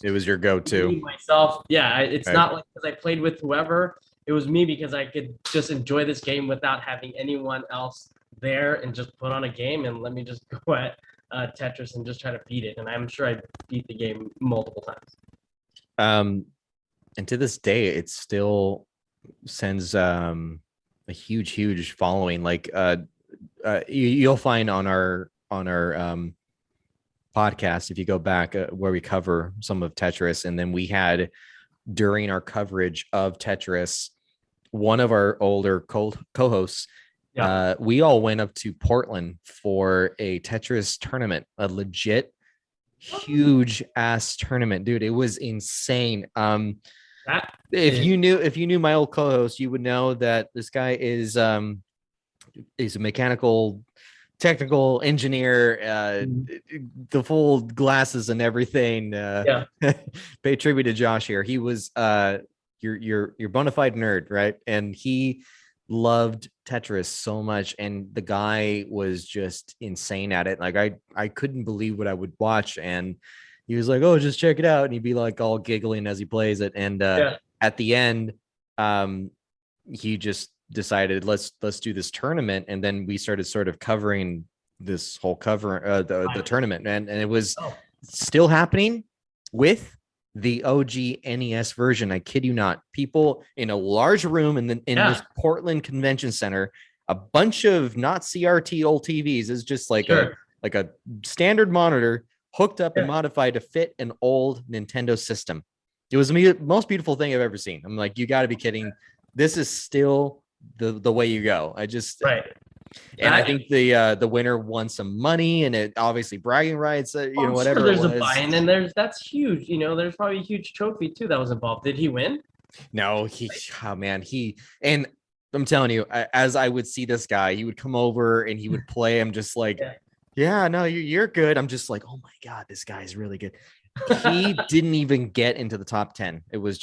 It was your go-to. Myself, yeah. It's not like because I played with whoever. It was me, because I could just enjoy this game without having anyone else there, and just put on a game and let me just go at Tetris and just try to beat it. And I'm sure I beat the game multiple times. And to this day, it still sends a huge following. Like you'll find on our podcast, if you go back where we cover some of Tetris, and then we had during our coverage of Tetris, one of our older co-hosts, we all went up to Portland for a Tetris tournament, a legit huge ass tournament, dude. It was insane. If you knew my old co-host, you would know that this guy is a mechanical technical engineer, the full glasses and everything. Pay tribute to Josh here. He was your bona fide nerd, right? And he loved Tetris so much, and the guy was just insane at it. Like I couldn't believe what I would watch, and he was like, "Oh, just check it out," and he'd be like all giggling as he plays it. And at the end, he just decided let's do this tournament, and then we started sort of covering this whole the tournament, and it was still happening with the OG NES version. I kid you not. People in a large room in this Portland Convention Center, a bunch of not CRT old TVs, is just like a standard monitor hooked up and modified to fit an old Nintendo system. It was the most beautiful thing I've ever seen. I'm like, you got to be kidding. This is still the way you go. I think the winner won some money, and it obviously bragging rights, whatever. Sure, there's a buy-in, and that's huge. There's probably a huge trophy too that was involved. Did he win? No, and I'm telling you, as I would see this guy, he would come over and he would play. I'm just like, yeah, no, you're good. I'm just like, oh my God, this guy's really good. He didn't even get into the top 10. It was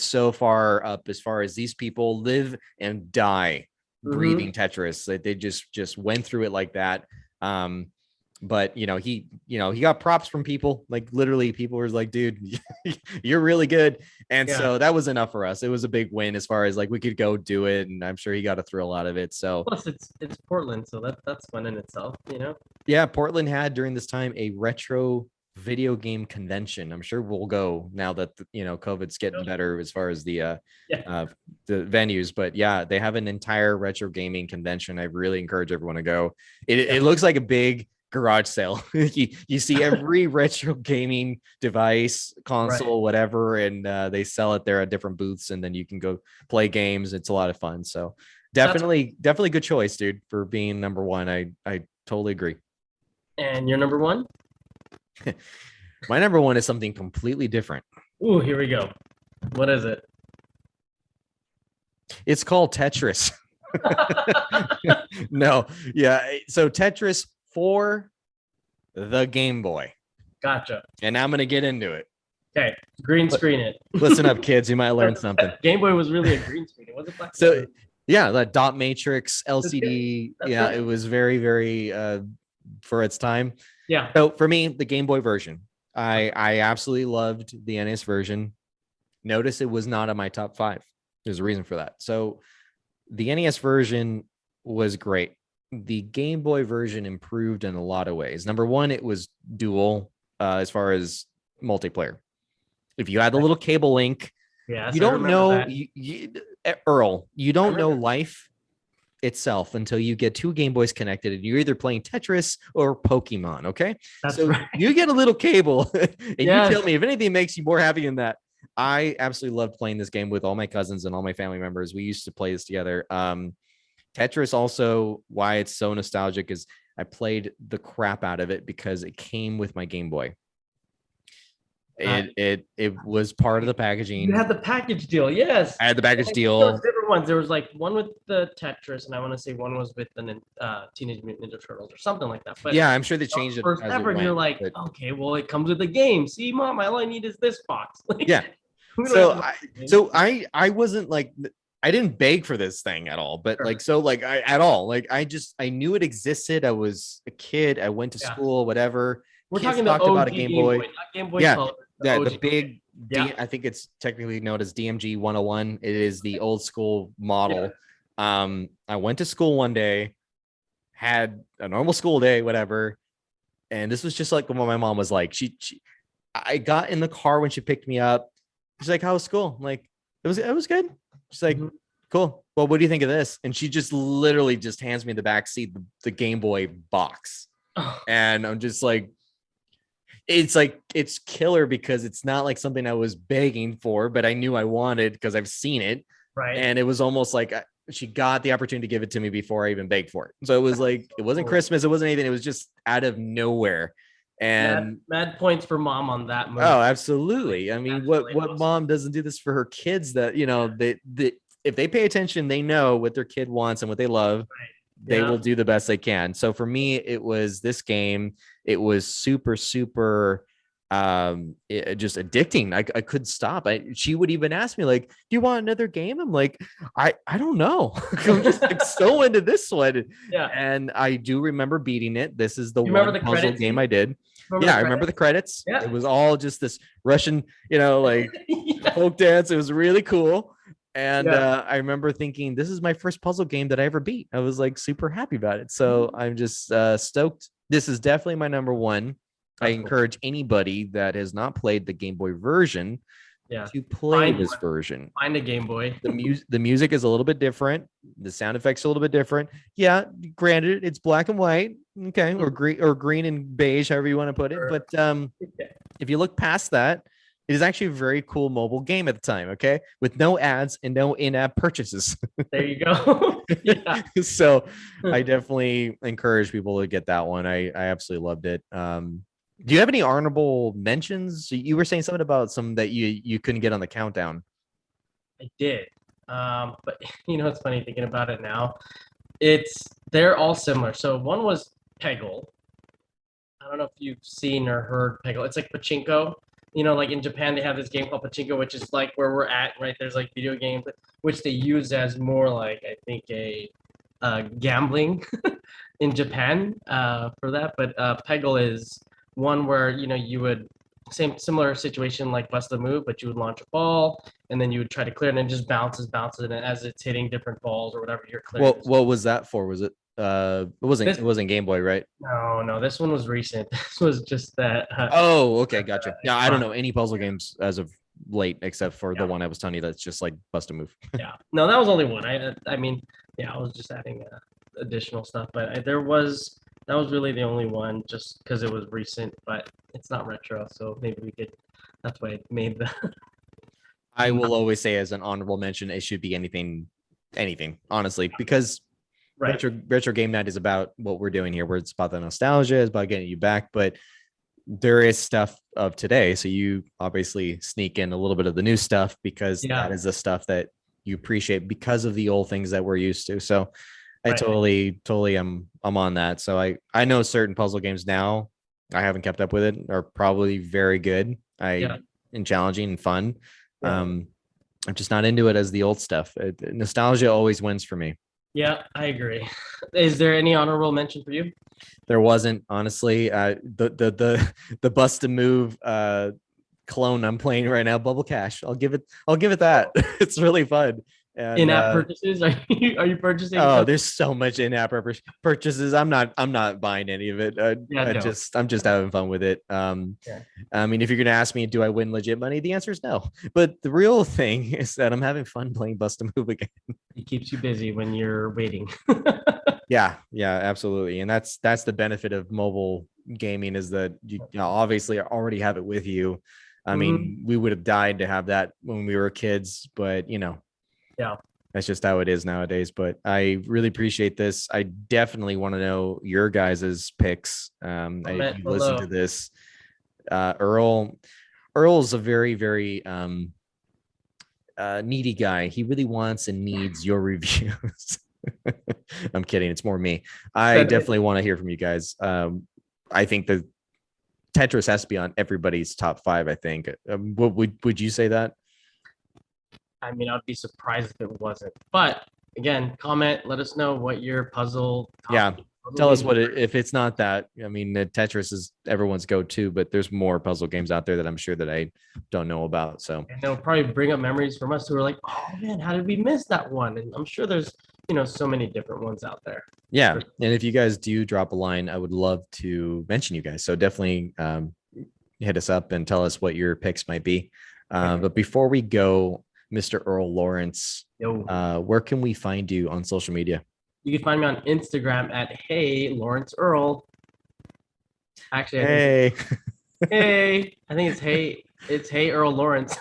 so far up as far as these people live and die breathing Tetris. They just went through it like that. But he got props from people. Like literally people were like, dude, you're really good. And so that was enough for us. It was a big win as far as like we could go do it, and I'm sure he got a thrill out of it. So plus it's Portland, so that's fun in itself. Yeah, Portland had during this time a retro video game convention. I'm sure we'll go now that COVID's getting better as far as the venues. But yeah, they have an entire retro gaming convention. I really encourage everyone to go. It looks like a big garage sale. you see every retro gaming device, console, whatever, and they sell it there at different booths, and then you can go play games. It's a lot of fun. So definitely good choice, dude, for being number one. I totally agree. And your number one? My number one is something completely different. Ooh, here we go. What is it? It's called Tetris. No, yeah. So Tetris for the Game Boy. Gotcha. And I'm gonna get into it. Okay, green screen it. Listen up, kids. You might learn something. Game Boy was really a green screen. It wasn't black. So yeah, that dot matrix LCD. It was very, very for its time. Yeah. So for me, the Game Boy version, I absolutely loved the NES version. Notice it was not on my top 5. There's a reason for that. So the NES version was great. The Game Boy version improved in a lot of ways. Number one, it was dual as far as multiplayer. If you had the little cable link, you don't know, Earl, you don't know life itself until you get 2 Game Boys connected, and you're either playing Tetris or Pokemon. Okay. That's right. You get a little cable and you tell me if anything makes you more happy than that. I absolutely loved playing this game with all my cousins and all my family members. We used to play this together. Tetris also, why it's so nostalgic is I played the crap out of it because it came with my Game Boy. It was part of the packaging. You had the package deal, yes. I had the package deal. Different ones. There was like one with the Tetris, and I want to say one was with the Teenage Mutant Ninja Turtles or something like that. But yeah, I'm sure they changed it. First ever, you're like, okay, well, it comes with the game. See, Mom, all I need is this box. Yeah. So I wasn't like, I didn't beg for this thing at all, but I knew it existed. I was a kid. I went to school, whatever. We're talking about a Game Boy. Not Game Boy Color. Yeah, the big, I think it's technically known as DMG 101. It is the old school model. Yeah. I went to school one day, had a normal school day, whatever. And this was just like what my mom was like. I got in the car when she picked me up. She's like, "How was school?" I'm like, it was good. She's like, "Cool. Well, what do you think of this?" And she just literally just hands me the back seat, the Game Boy box. And I'm just like, it's killer because it's not like something I was begging for, but I knew I wanted because I've seen it. Right. And it was almost like she got the opportunity to give it to me before I even begged for it. So it was like, it wasn't Christmas. It wasn't anything. It was just out of nowhere. And mad points for mom on that movie. Oh, absolutely. I mean, what mom doesn't do this for her kids that, they if they pay attention, they know what their kid wants and what they love. they will do the best they can. So for me, it was this game. It was super, super just addicting. I couldn't stop. She would even ask me like, do you want another game? I'm like, I don't know. I'm just like so into this one. Yeah. And I do remember beating it. This is the one puzzle game I did. I remember the credits. Yeah. It was all just this Russian, like folk dance. It was really cool. And I remember thinking, this is my first puzzle game that I ever beat. I was like super happy about it. So I'm just stoked. This is definitely my number one. I encourage anybody that has not played the Game Boy version to play this version. Find a Game Boy. The music is a little bit different. The sound effects are a little bit different. Yeah, granted, it's black and white. Okay, or green and beige, however you want to put it. But if you look past that, it is actually a very cool mobile game at the time, okay? With no ads and no in-app purchases. There you go. So I definitely encourage people to get that one. I absolutely loved it. Do you have any honorable mentions? You were saying something about some that you couldn't get on the countdown. I did. But it's funny thinking about it now. They're all similar. So one was Peggle. I don't know if you've seen or heard Peggle. It's like pachinko. Like in Japan, they have this game called pachinko, which is like where we're at, right? There's like video games, which they use as more like, I think, a gambling in Japan for that. But Peggle is one where, you would, similar situation like Bust the Move, but you would launch a ball and then you would try to clear it and it just bounces, and as it's hitting different balls or whatever you're clearing. What was that for? Was it it wasn't Game Boy, right? No, this one was recent. This was just that okay, gotcha. Yeah, I don't know any puzzle games as of late except for the one I was telling you that's just like Bust a Move. Yeah, no, that was only one. I mean, I was just adding additional stuff, but that was really the only one, just because it was recent, but it's not retro, so maybe we could. That's why it made the. I will always say as an honorable mention, it should be anything, honestly, because retro game night is about what we're doing here, where it's about the nostalgia, it's about getting you back, but there is stuff of today, so you obviously sneak in a little bit of the new stuff because that is the stuff that you appreciate because of the old things that we're used to. So I totally I'm on that. So I know certain puzzle games now, I haven't kept up with it, are probably very good and challenging and fun. I'm just not into it as the old stuff. Nostalgia always wins for me. Yeah, I agree. Is there any honorable mention for you? There wasn't, honestly. The Bust a Move clone I'm playing right now, Bubble Cash. I'll give it that. It's really fun. And, in-app purchases? Are you purchasing? Oh, there's so much in-app purchases. I'm not buying any of it. I'm just having fun with it. I mean, if you're gonna ask me, do I win legit money? The answer is no. But the real thing is that I'm having fun playing Bust a Move again. It keeps you busy when you're waiting. Yeah, absolutely. And that's the benefit of mobile gaming, is that you obviously already have it with you. I mean, we would have died to have that when we were kids, but that's just how it is nowadays. But I really appreciate this. I definitely want to know your guys's picks. I listen to this. Earl's a very, very needy guy. He really wants and needs your reviews. I'm kidding. It's more me. I definitely want to hear from you guys. I think the Tetris has to be on everybody's top 5. I think. Would you say that? I mean, I'd be surprised if it wasn't. But again, comment. Let us know what your puzzle. Tell us what if it's not that. I mean, Tetris is everyone's go-to, but there's more puzzle games out there that I'm sure that I don't know about. So and they'll probably bring up memories from us who are like, "Oh man, how did we miss that one?" And I'm sure there's so many different ones out there. Yeah, and if you guys do drop a line, I would love to mention you guys. So definitely hit us up and tell us what your picks might be. But before we go, Mr. Earl Lawrence, where can we find you on social media? You can find me on Instagram at Hey Lawrence Earl. Actually, I think it's Hey Earl Lawrence.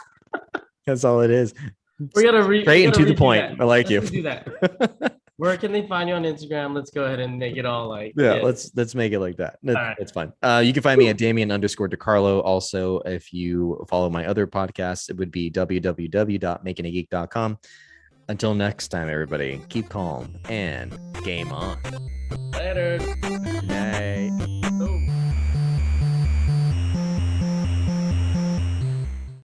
That's all it is. We gotta straight and to the point. I like you. Do that. Where can they find you on Instagram? Let's go ahead and make it all like let's make it like that. That's fine. You can find me at Damien_DeCarlo. Also, if you follow my other podcasts, it would be www.makingageek.com. Until next time, everybody, keep calm and Game on. Later.